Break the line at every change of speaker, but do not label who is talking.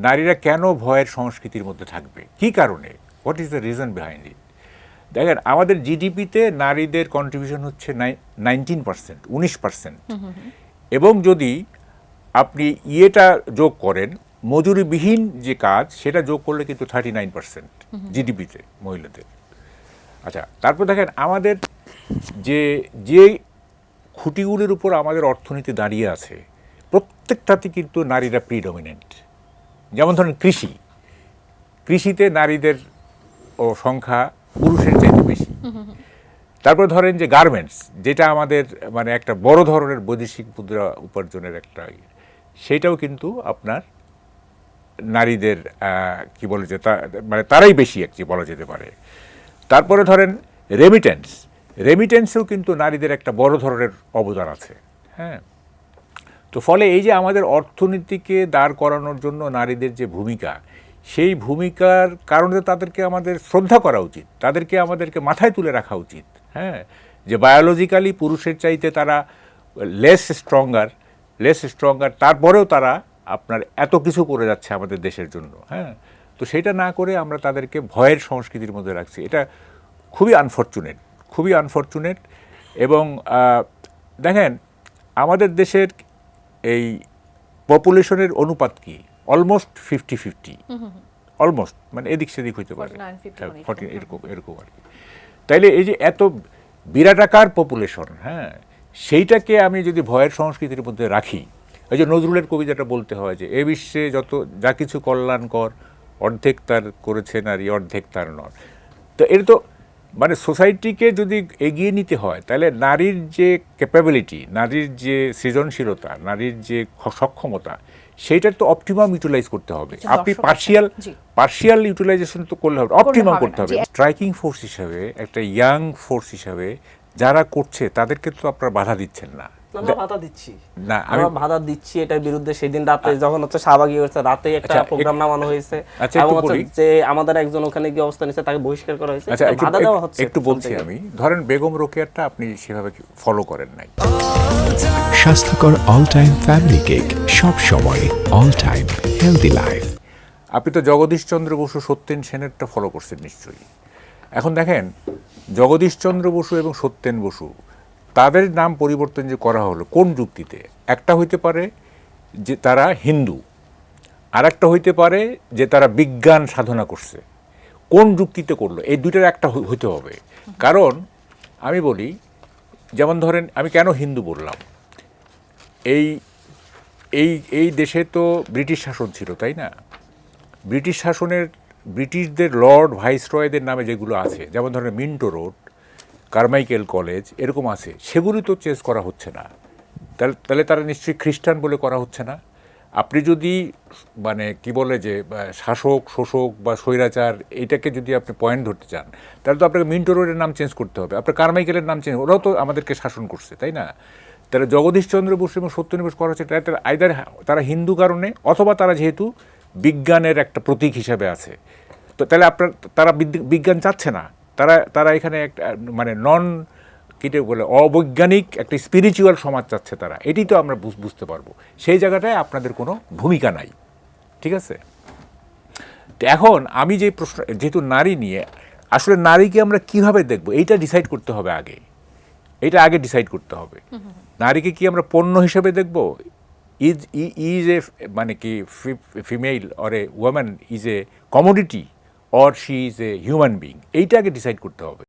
নারীরা কেন ভয়ের সংস্কৃতির মধ্যে থাকবে, কী কারণে, what is the reason behind it? দেখেন, আমাদের জিডিপিতে নারীদের কন্ট্রিবিউশন হচ্ছে 19%, 19%। এবং যদি আপনি ইয়েটা যোগ করেন, মজুরিবিহীন যে কাজ, সেটা যোগ করলে কিন্তু 39% জিডিপিতে মহিলাদের। আচ্ছা, তারপর দেখেন আমাদের যে যে খুঁটিগুলির উপর আমাদের অর্থনীতি দাঁড়িয়ে আছে, প্রত্যেকটাতে কিন্তু নারীরা প্রিডমিনেন্ট। যেমন ধরেন কৃষিতে নারীদের সংখ্যা পুরুষের চাইতে বেশি। তারপর ধরেন যে গার্মেন্টস, যেটা আমাদের মানে একটা বড় ধরনের বৈদেশিক মুদ্রা উপার্জনের একটা, সেটাও কিন্তু আপনার নারীদের কি বলে যে মানে তারাই বেশি একটি বলা যেতে পারে। তারপরে ধরেন রেমিটেন্সেও কিন্তু নারীদের একটা বড় ধরনের অবদান আছে। হ্যাঁ, তো ফলে এই যে আমাদের অর্থনীতিকে দাঁড় করানোর জন্য নারীদের যে ভূমিকা, সেই ভূমিকার কারণে তাদেরকে আমাদের শ্রদ্ধা করা উচিত, তাদেরকে আমাদেরকে মাথায় তুলে রাখা উচিত। হ্যাঁ, যে বায়োলজিক্যালি পুরুষের চাইতে তারা লেস স্ট্রঙ্গার, তারপরেও তারা আপনার এত কিছু করে যাচ্ছে আমাদের দেশের জন্য। হ্যাঁ, তো সেটা না করে আমরা তাদেরকে ভয়ের সংস্কৃতির মধ্যে রাখছি। এটা খুবই আনফর্চুনেট। এবং দেখেন, আমাদের দেশের এই পপুলেশনের অনুপাত কি, অলমোস্ট 50-50, অলমোস্ট, মানে এদিক সেদিক হইতে পারে, 40 এরকম আর কি। তাইলে এই যে এত বিরাটাকার পপুলেশন, হ্যাঁ, সেইটাকে আমি যদি ভয়ের সংস্কৃতির মধ্যে রাখি, ওই যে নজরুলের কবিতাটা বলতে হয় যে এ বিশ্বে যত যা কিছু কল্যাণকর, অর্ধেক তার করেছে নারী, অর্ধেক তার নর। তো এটা তো মানে সোসাইটিকে যদি এগিয়ে নিতে হয়, তাহলে নারীর যে ক্যাপাবিলিটি, নারীর যে সৃজনশীলতা, নারীর যে সক্ষমতা, সেইটার তো অপটিমাম ইউটিলাইজ করতে হবে। আপনি পার্শিয়াল ইউটিলাইজেশন তো করলে হবে, অপটিমাম করতে হবে। স্ট্রাইকিং ফোর্স হিসাবে, একটা ইয়াং ফোর্স হিসাবে যারা করছে, তাদেরকে তো আপনারা বাধা দিচ্ছেন না।
আমরা বাধা দিচ্ছি এটার বিরুদ্ধে। সেদিন রাতে যখন হচ্ছে শাহবাগী হয়েছে, রাতে একটা প্রোগ্রাম নামানো হয়েছে, এবং যে আমাদের একজন ওখানে গিয়ে অবস্থান নিচ্ছে, তাকে বহিষ্কার করা হয়েছে, বাধা দেওয়া হচ্ছে।
একটু বলছি আমি, ধরেন বেগম রোকেয়ারটা আপনি সেভাবে ফলো করেন নাই।
স্বাস্থ্যকর অল টাইম ফ্যামিলি কেক, সব সময় অল টাইম হেলদি লাইফ।
আপনি তো জগদীশচন্দ্র বসু, সত্যেন সেনেরটা ফলো করছেন নিশ্চয়ই। এখন দেখেন, জগদীশচন্দ্র বসু এবং সত্যেন বসু, তাদের নাম পরিবর্তন যে করা হলো কোন যুক্তিতে? একটা হইতে পারে যে তারা হিন্দু, আর একটা হইতে পারে যে তারা বিজ্ঞান সাধনা করছে। কোন যুক্তিতে করলো? এই দুইটার একটা হইতে হবে। কারণ আমি বলি, যেমন ধরেন, আমি কেন হিন্দু বললাম, এই এই এই দেশে তো ব্রিটিশ শাসন ছিল, তাই না? ব্রিটিশ শাসনের, ব্রিটিশদের লর্ড ভাইসরয়দের নামে যেগুলো আছে, যেমন ধরেন মিন্টো রোড, কারমাইকেল কলেজ, এরকম আছে, সেগুলি তো চেঞ্জ করা হচ্ছে না। তাহলে তারা নিশ্চয়ই খ্রিস্টান বলে করা হচ্ছে না। আপনি যদি মানে কি বলে যে শাসক, শোষক বা স্বৈরাচার, এটাকে যদি আপনি পয়েন্ট ধরতে চান, তাহলে তো আপনাকে মিন্টো রোডের নাম চেঞ্জ করতে হবে, আপনার কারমাইকেলের নাম চেঞ্জ, ওরাও তো আমাদেরকে শাসন করছে, তাই না? তাহলে জগদীশচন্দ্র বসু এবং সত্যেন বসু করা হচ্ছে, আইদার তারা হিন্দু কারণে, অথবা তারা যেহেতু বিজ্ঞানের একটা প্রতীক হিসাবে আছে, তো তাহলে তারা বিজ্ঞান চাচ্ছে না, তারা এখানে একটা মানে কিটা বলে অবৈজ্ঞানিক একটা স্পিরিচুয়াল সমাজ চাচ্ছে তারা। এটি তো আমরা বুঝতে পারবো। সেই জায়গাটায় আপনাদের কোনো ভূমিকা নাই, ঠিক আছে? তো এখন আমি যে প্রশ্ন, যেহেতু নারী নিয়ে, আসলে নারীকে আমরা কিভাবে দেখব, এইটা ডিসাইড করতে হবে আগে। ডিসাইড করতে হবে। নারীকে কি আমরা পণ্য হিসেবে দেখব? ইজ এ মানে কি female or a women is a commodity or she is a human being? এইটা আগে ডিসাইড করতে হবে।